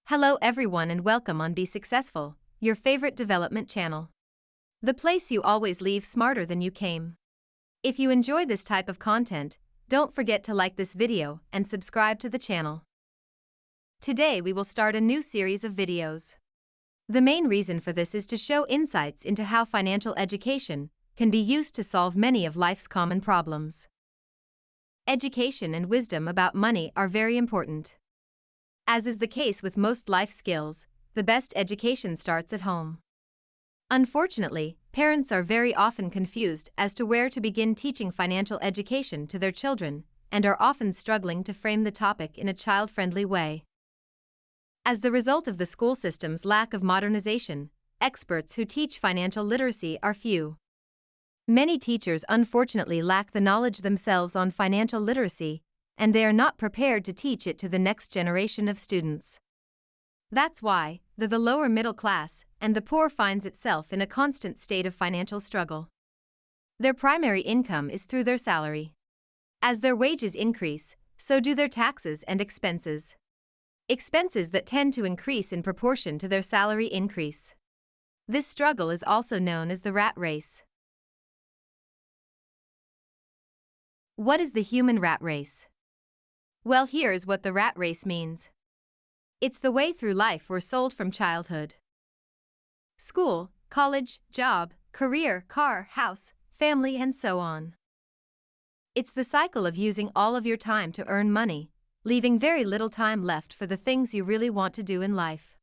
Hello everyone and welcome on Be Successful, your favorite development channel. The place you always leave smarter than you came. If you enjoy this type of content, don't forget to like this video and subscribe to the channel. Today we will start a new series of videos. The main reason for this is to show insights into how financial education can be used to solve many of life's common problems. Education and wisdom about money are very important. As is the case with most life skills, the best education starts at home. Unfortunately, parents are very often confused as to where to begin teaching financial education to their children and are often struggling to frame the topic in a child-friendly way. As the result of the school system's lack of modernization, experts who teach financial literacy are few. Many teachers unfortunately lack the knowledge themselves on financial literacy, and they are not prepared to teach it to the next generation of students. That's why the lower middle class and the poor finds itself in a constant state of financial struggle. Their primary income is through their salary. As their wages increase, so do their taxes and expenses. Expenses that tend to increase in proportion to their salary increase. This struggle is also known as the rat race. What is the human rat race? Well, here's what the rat race means. It's the way through life we're sold from childhood. School, college, job, career, car, house, family, and so on. It's the cycle of using all of your time to earn money, leaving very little time left for the things you really want to do in life.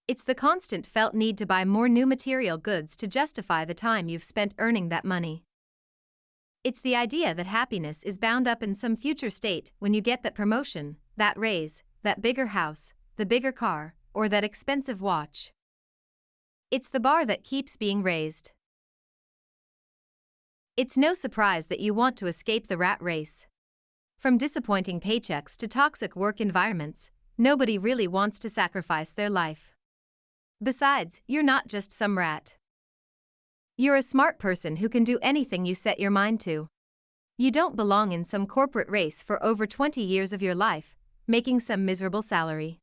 It's the constant felt need to buy more new material goods to justify the time you've spent earning that money. It's the idea that happiness is bound up in some future state when you get that promotion, that raise, that bigger house, the bigger car, or that expensive watch. It's the bar that keeps being raised. It's no surprise that you want to escape the rat race. From disappointing paychecks to toxic work environments, nobody really wants to sacrifice their life. Besides, you're not just some rat. You're a smart person who can do anything you set your mind to. You don't belong in some corporate race for over 20 years of your life, making some miserable salary.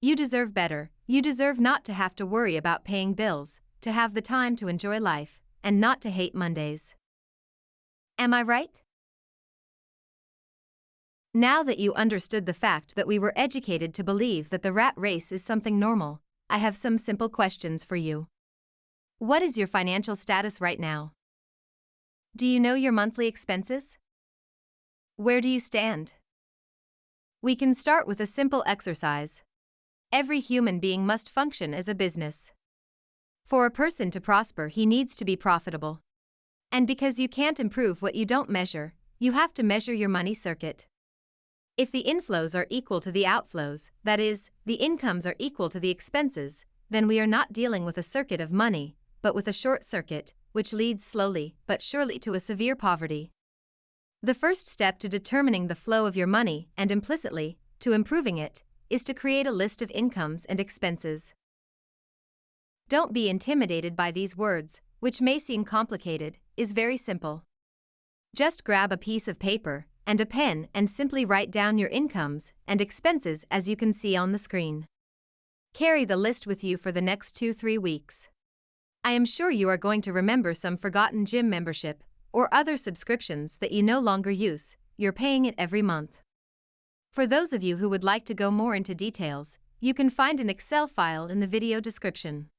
You deserve better. You deserve not to have to worry about paying bills, to have the time to enjoy life, and not to hate Mondays. Am I right? Now that you understood the fact that we were educated to believe that the rat race is something normal, I have some simple questions for you. What is your financial status right now? Do you know your monthly expenses? Where do you stand? We can start with a simple exercise. Every human being must function as a business. For a person to prosper, he needs to be profitable. And because you can't improve what you don't measure, you have to measure your money circuit. If the inflows are equal to the outflows, that is, the incomes are equal to the expenses, then we are not dealing with a circuit of money, but with a short circuit, which leads slowly but surely to a severe poverty. The first step to determining the flow of your money and implicitly, to improving it, is to create a list of incomes and expenses. Don't be intimidated by these words, which may seem complicated, is very simple. Just grab a piece of paper and a pen and simply write down your incomes and expenses as you can see on the screen. Carry the list with you for the next 2-3 weeks. I am sure you are going to remember some forgotten gym membership or other subscriptions that you no longer use. You're paying it every month. For those of you who would like to go more into details, you can find an Excel file in the video description.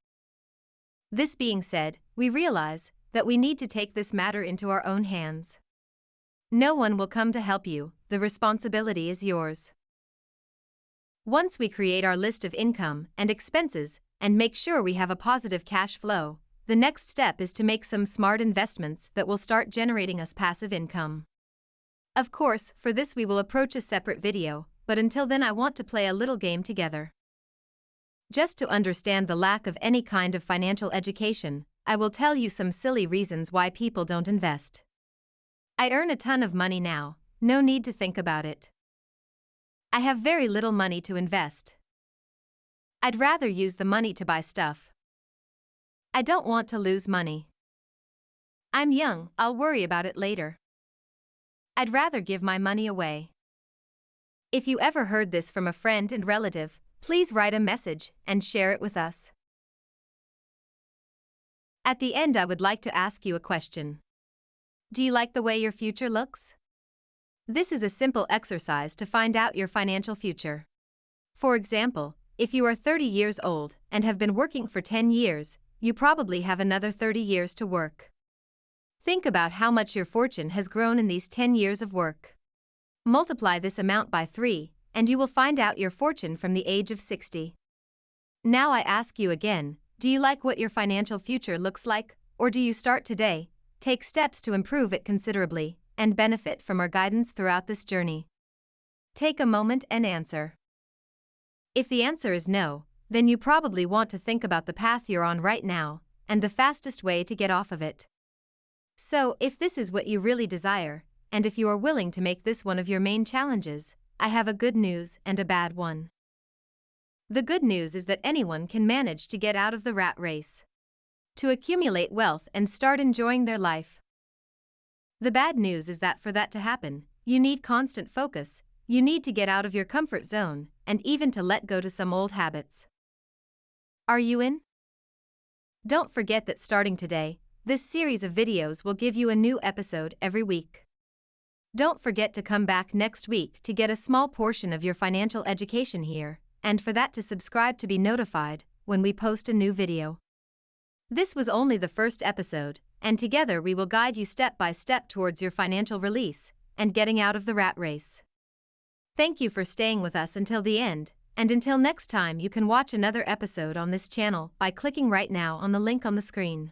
This being said, we realize that we need to take this matter into our own hands. No one will come to help you, the responsibility is yours. Once we create our list of income and expenses and make sure we have a positive cash flow, the next step is to make some smart investments that will start generating us passive income. Of course, for this we will approach a separate video, but until then I want to play a little game together. Just to understand the lack of any kind of financial education, I will tell you some silly reasons why people don't invest. I earn a ton of money now, no need to think about it. I have very little money to invest. I'd rather use the money to buy stuff. I don't want to lose money. I'm young, I'll worry about it later. I'd rather give my money away. If you ever heard this from a friend and relative, Please write a message and share it with us. At the end, I would like to ask you a question. Do you like the way your future looks? This is a simple exercise to find out your financial future. For example, if you are 30 years old and have been working for 10 years, you probably have another 30 years to work. Think about how much your fortune has grown in these 10 years of work. Multiply this amount by 3, and you will find out your fortune from the age of 60. Now I ask you again, do you like what your financial future looks like, or do you start today, take steps to improve it considerably, and benefit from our guidance throughout this journey? Take a moment and answer. If the answer is no, then you probably want to think about the path you're on right now, and the fastest way to get off of it. So, if this is what you really desire, and if you are willing to make this one of your main challenges, I have a good news and a bad one. The good news is that anyone can manage to get out of the rat race, to accumulate wealth and start enjoying their life. The bad news is that for that to happen, you need constant focus, you need to get out of your comfort zone, and even to let go to some old habits. Are you in? Don't forget that starting today, this series of videos will give you a new episode every week. Don't forget to come back next week to get a small portion of your financial education here, and for that to subscribe to be notified when we post a new video. This was only the first episode, and together we will guide you step by step towards your financial release and getting out of the rat race. Thank you for staying with us until the end, and until next time, you can watch another episode on this channel by clicking right now on the link on the screen.